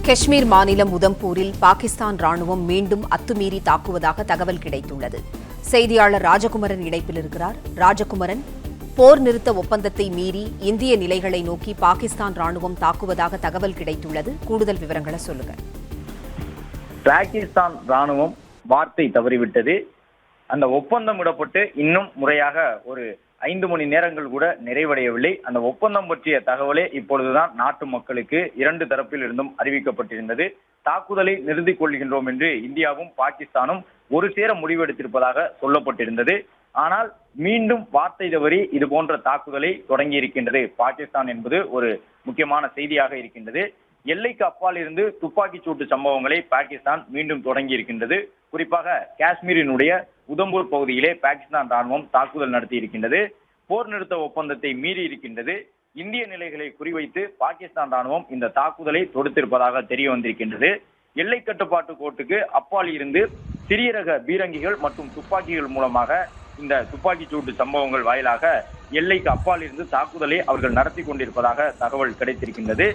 காஷ்மீர் மாநிலம் உதம்பூரில் பாகிஸ்தான் ராணுவம் மீண்டும் அத்துமீறி தாக்குவதாக தகவல் கிடைத்துள்ளது. செய்தியாளர் ராஜகுமரன் இணைப்பில் இருக்கிறார். ராஜகுமரன், போர் நிறுத்த ஒப்பந்தத்தை மீறி இந்திய நிலைகளை நோக்கி பாகிஸ்தான் ராணுவம் தாக்குவதாக தகவல் கிடைத்துள்ளது. கூடுதல் விவரங்களை சொல்லுங்க. பாகிஸ்தான் ராணுவம் வார்த்தை தவறிவிட்டது. அந்த ஒப்பந்தம் விடப்பட்டு இன்னும் முறையாக ஒரு 5 மணி நேரங்கள் கூட நிறைவடையவில்லை. அந்த ஒப்பந்தம் பற்றிய தகவலே இப்பொழுதுதான் நாட்டு மக்களுக்கு 2 தரப்பில் இருந்தும் அறிவிக்கப்பட்டிருந்தது. தாக்குதலை நிறுத்திக் கொள்கின்றோம் என்று இந்தியாவும் பாகிஸ்தானும் ஒரு சேர முடிவெடுத்திருப்பதாக சொல்லப்பட்டிருந்தது. ஆனால் மீண்டும் வார்த்தை தவறி இது போன்ற தாக்குதலை தொடங்கி இருக்கின்றது பாகிஸ்தான் என்பது ஒரு முக்கியமான செய்தியாக இருக்கின்றது. எல்லைக்கு அப்பால் இருந்து துப்பாக்கி சூட்டு சம்பவங்களை பாகிஸ்தான் மீண்டும் தொடங்கி இருக்கின்றது. குறிப்பாக காஷ்மீரினுடைய உதம்பூர் பகுதியிலே பாகிஸ்தான் ராணுவம் தாக்குதல் நடத்தி இருக்கின்றது. போர் நிறுத்த ஒப்பந்தத்தை மீறி இருக்கின்றது. இந்திய நிலைகளை குறிவைத்து பாகிஸ்தான் ராணுவம் இந்த தாக்குதலை தொடுத்திருப்பதாக தெரிய வந்திருக்கின்றது. எல்லை கட்டுப்பாட்டு கோட்டுக்கு அப்பால் இருந்து சிறிய ரக பீரங்கிகள் மற்றும் துப்பாக்கிகள் மூலமாக இந்த துப்பாக்கி சூட்டு சம்பவங்கள் வாயிலாக எல்லைக்கு அப்பால் இருந்து தாக்குதலை அவர்கள் நடத்தி கொண்டிருப்பதாக தகவல் கிடைத்திருக்கின்றது.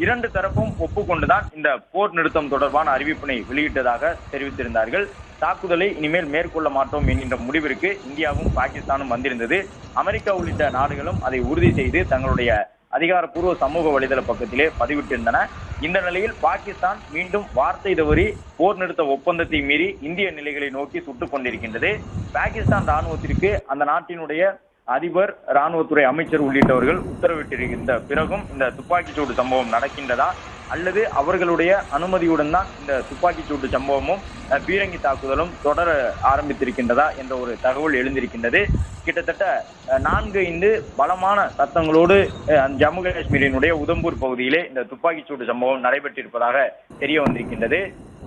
2 தரப்பும் ஒப்புக்கொண்டுதான் இந்த போர் நிறுத்தம் தொடர்பான அறிவிப்பினை வெளியிட்டதாக தெரிவித்திருந்தார்கள். தாக்குதலை இனிமேல் மேற்கொள்ள மாட்டோம் என்கின்ற முடிவிற்கு இந்தியாவும் பாகிஸ்தானும் வந்திருந்தது. அமெரிக்கா உள்ளிட்ட நாடுகளும் அதை உறுதி செய்து தங்களுடைய அதிகாரப்பூர்வ சமூக வலைதள பக்கத்திலே பதிவிட்டிருந்தன. இந்த நிலையில் பாகிஸ்தான் மீண்டும் வார்த்தை தவறி போர் நிறுத்த ஒப்பந்தத்தை மீறி இந்திய நிலைகளை நோக்கி சுட்டுக் கொண்டிருக்கின்றது. பாகிஸ்தான் ராணுவத்திற்கு அந்த நாட்டினுடைய அதிபர், ராணுவத்துறை அமைச்சர் உள்ளிட்டவர்கள் உத்தரவிட்டிருக்கின்ற பிறகும் இந்த துப்பாக்கி சூடு சம்பவம் நடக்கின்றதா அல்லது அவர்களுடைய அனுமதியுடன் தான் இந்த துப்பாக்கி சூட்டு சம்பவமும் பீரங்கி தாக்குதலும் தொடர ஆரம்பித்திருக்கின்றதா என்ற ஒரு தகவல் எழுந்திருக்கின்றது. கிட்டத்தட்ட 4-5 பலமான சத்தங்களோடு ஜம்மு காஷ்மீரினுடைய உதம்பூர் பகுதியிலே இந்த துப்பாக்கி சூட்டு சம்பவம் நடைபெற்றிருப்பதாக தெரிய வந்திருக்கின்றது.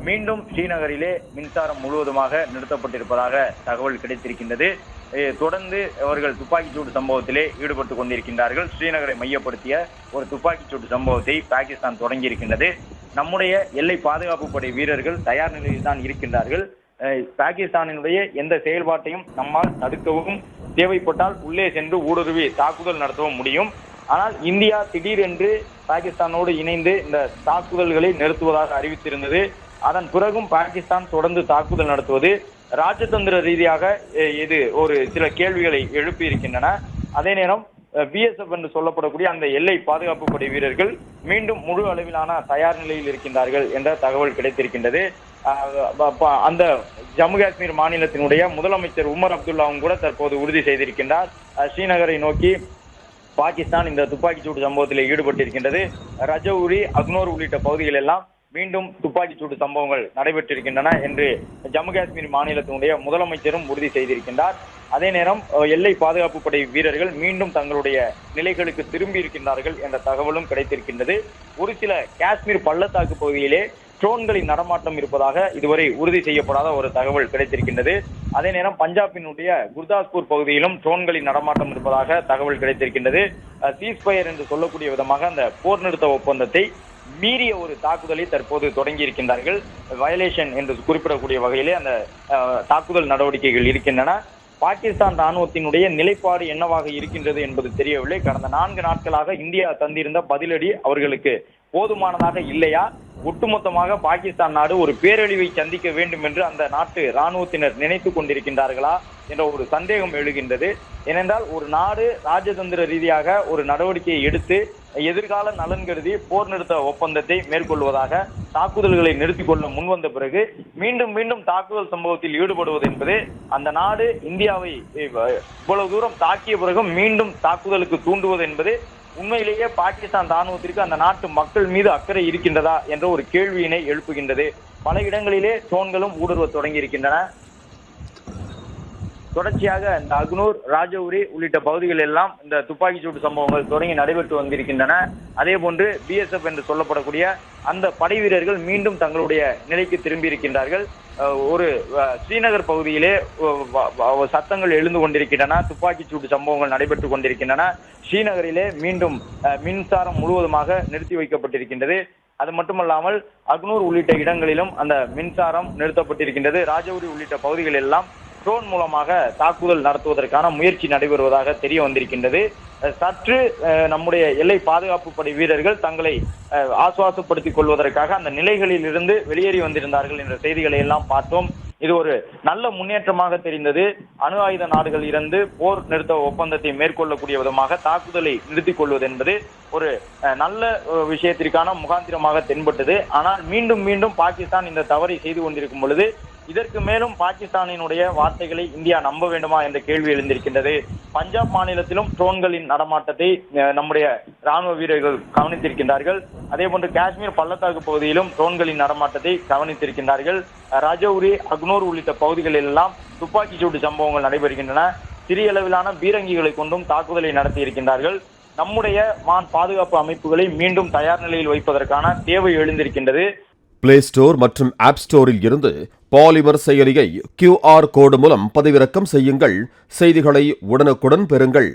மீண்டும் ஸ்ரீநகரிலே மின்சாரம் முழுவதுமாக நிறுத்தப்பட்டிருப்பதாக தகவல் கிடைத்திருக்கின்றது. தொடர்ந்து அவர்கள் துப்பாக்கி சூட்டு சம்பவத்திலே ஈடுபட்டுக் கொண்டிருக்கின்றார்கள். ஸ்ரீநகரை மையப்படுத்திய ஒரு துப்பாக்கி சூட்டு சம்பவத்தை பாகிஸ்தான் தொடங்கி இருக்கின்றது. நம்முடைய எல்லை பாதுகாப்பு படை வீரர்கள் தயார் நிலையில் தான் இருக்கின்றார்கள். பாகிஸ்தானினுடைய எந்த செயல்பாட்டையும் நம்மால் தடுக்கவும் தேவைப்பட்டால் உள்ளே சென்று ஊடுருவி தாக்குதல் நடத்தவும் முடியும். ஆனால் இந்தியா திடீரென்று பாகிஸ்தானோடு இணைந்து இந்த தாக்குதல்களை நிறுத்துவதாக அறிவித்திருந்தது. அதன் பிறகும் பாகிஸ்தான் தொடர்ந்து தாக்குதல் நடத்துவது ராஜதந்திர ரீதியாக இது ஒரு சில கேள்விகளை எழுப்பி இருக்கின்றன. அதே நேரம் பிஎஸ்எஃப் என்று சொல்லப்படக்கூடிய அந்த எல்லை பாதுகாப்பு படை வீரர்கள் மீண்டும் முழு அளவிலான தயார் நிலையில் இருக்கின்றார்கள் என்ற தகவல் கிடைத்திருக்கின்றது. அந்த ஜம்மு காஷ்மீர் மாநிலத்தினுடைய முதலமைச்சர் உமர் அப்துல்லாவும் கூட தற்போது உறுதி செய்திருக்கின்றார். ஸ்ரீநகரை நோக்கி பாகிஸ்தான் இந்த துப்பாக்கி சூடு சம்பவத்தில் ஈடுபட்டிருக்கின்றது. ரஜௌரி, அக்னோர் உள்ளிட்ட பகுதிகள் எல்லாம் மீண்டும் துப்பாக்கி சூடு சம்பவங்கள் நடைபெற்றிருக்கின்றன என்று ஜம்மு காஷ்மீர் மாநிலத்தினுடைய முதலமைச்சரும் உறுதி செய்திருக்கின்றார். அதே நேரம் எல்லை பாதுகாப்பு படை வீரர்கள் மீண்டும் தங்களுடைய நிலைகளுக்கு திரும்பி இருக்கின்றார்கள் என்ற தகவலும் கிடைத்திருக்கின்றது. ஒரு சில காஷ்மீர் பள்ளத்தாக்கு பகுதியிலே ட்ரோன்களின் நடமாட்டம் இருப்பதாக இதுவரை உறுதி செய்யப்படாத ஒரு தகவல் கிடைத்திருக்கின்றது. அதே நேரம் பஞ்சாபினுடைய குர்தாஸ்பூர் பகுதியிலும் ட்ரோன்களின் நடமாட்டம் இருப்பதாக தகவல் கிடைத்திருக்கின்றது. சீஸ்பயர் என்று சொல்லக்கூடிய விதமாக அந்த போர் நிறுத்த ஒப்பந்தத்தை மீறிய ஒரு தாக்குதலை தற்போது தொடங்கி இருக்கின்றார்கள். வயலேஷன் என்று குறிப்பிடக்கூடிய வகையிலே அந்த தாக்குதல் நடவடிக்கைகள் இருக்கின்றன. பாகிஸ்தான் ராணுவத்தினுடைய நிலைப்பாடு என்னவாக இருக்கின்றது என்பது தெரியவில்லை. கடந்த 4 நாட்களாக இந்தியா தந்திருந்த பதிலடி அவர்களுக்கு போதுமானதாக இல்லையா? ஒட்டுமொத்தமாக பாகிஸ்தான் நாடு ஒரு பேரழிவை சந்திக்க வேண்டும் என்று அந்த நாட்டு ராணுவத்தினர் நினைத்து கொண்டிருக்கின்றார்களா என்ற ஒரு சந்தேகம் எழுகின்றது. ஏனென்றால் ஒரு நாடு ராஜதந்திர ரீதியாக ஒரு நடவடிக்கையை எடுத்து எதிர்கால நலன் கருதி போர் நிறுத்த ஒப்பந்தத்தை மேற்கொள்வதாக தாக்குதல்களை நிறுத்திக் கொள்ள முன்வந்த பிறகு மீண்டும் மீண்டும் தாக்குதல் சம்பவத்தில் ஈடுபடுவது என்பது அந்த நாடு இந்தியாவை இவ்வளவு தூரம் தாக்கிய பிறகும் மீண்டும் தாக்குதலுக்கு தூண்டுவது என்பது உண்மையிலேயே பாகிஸ்தான் ராணுவத்திற்கு அந்த நாட்டு மக்கள் மீது அக்கறை இருக்கின்றதா என்ற ஒரு கேள்வியினை எழுப்புகின்றது. பல இடங்களிலே ட்ரோன்களும் ஊடுருவ தொடங்கி இருக்கின்றன. தொடர்ச்சியாக இந்த அக்னூர், ராஜௌரி உள்ளிட்ட பகுதிகள் எல்லாம் இந்த துப்பாக்கி சூட்டு சம்பவங்கள் தொடங்கி நடைபெற்று வந்திருக்கின்றன. அதே போன்று பிஎஸ்எஃப் என்று சொல்லப்படக்கூடிய அந்த படை வீரர்கள் மீண்டும் தங்களுடைய நிலைக்கு திரும்பி இருக்கின்றார்கள். ஒரு ஸ்ரீநகர் பகுதியிலே சத்தங்கள் எழுந்து கொண்டிருக்கின்றன. துப்பாக்கி சூட்டு சம்பவங்கள் நடைபெற்றுக் கொண்டிருக்கின்றன. ஸ்ரீநகரிலே மீண்டும் மின்சாரம் முழுவதுமாக நிறுத்தி வைக்கப்பட்டிருக்கின்றது. அது மட்டுமல்லாமல் அக்னூர் உள்ளிட்ட இடங்களிலும் அந்த மின்சாரம் நிறுத்தப்பட்டிருக்கின்றது. ராஜௌரி உள்ளிட்ட பகுதிகள் எல்லாம் ட்ரோன் மூலமாக தாக்குதல் நடத்துவதற்கான முயற்சி நடைபெறுவதாக தெரிய வந்திருக்கின்றது. சற்று நம்முடைய எல்லை பாதுகாப்பு படை வீரர்கள் தங்களை ஆசுவாசப்படுத்திக் கொள்வதற்காக அந்த நிலைகளில் இருந்து வெளியேறி வந்திருந்தார்கள் என்ற செய்திகளை எல்லாம் பார்த்தோம். இது ஒரு நல்ல முன்னேற்றமாக தெரிந்தது. அணு ஆயுத நாடுகள் இருந்து போர் நிறுத்த ஒப்பந்தத்தை மேற்கொள்ளக்கூடிய விதமாக தாக்குதலை நிறுத்திக் கொள்வது என்பது ஒரு நல்ல விஷயத்திற்கான முகாந்திரமாக தென்பட்டது. ஆனால் மீண்டும் மீண்டும் பாகிஸ்தான் இந்த தவறை செய்து கொண்டிருக்கும் பொழுது இதற்கு மேலும் பாகிஸ்தானினுடைய வார்த்தைகளை இந்தியா நம்ப வேண்டுமா என்ற கேள்வி எழுந்திருக்கின்றது. பஞ்சாப் மாநிலத்திலும் ட்ரோன்களின் நடமாட்டத்தை நம்முடைய ராணுவ வீரர்கள் கவனித்திருக்கின்றார்கள். அதே போன்று காஷ்மீர் பள்ளத்தாக்கு பகுதியிலும் ட்ரோன்களின் நடமாட்டத்தை கவனித்திருக்கின்றார்கள். ரஜௌரி, அக்னூர் உள்ளிட்ட பகுதிகளில் எல்லாம் துப்பாக்கி சூட்டு சம்பவங்கள் நடைபெறுகின்றன. சிறிய அளவிலான பீரங்கிகளை கொண்டும் தாக்குதலை நடத்தி இருக்கின்றார்கள். நம்முடைய பாதுகாப்பு அமைப்புகளை மீண்டும் தயார் நிலையில் வைப்பதற்கான தேவை எழுந்திருக்கின்றது. பிளே ஸ்டோர் மற்றும் ஆப் ஸ்டோரில் இருந்து பாலிமர் செயலியை QR கோடு மூலம் பதிவிறக்கம் செய்யுங்கள். செய்திகளை உடனுக்குடன் பெறுங்கள்.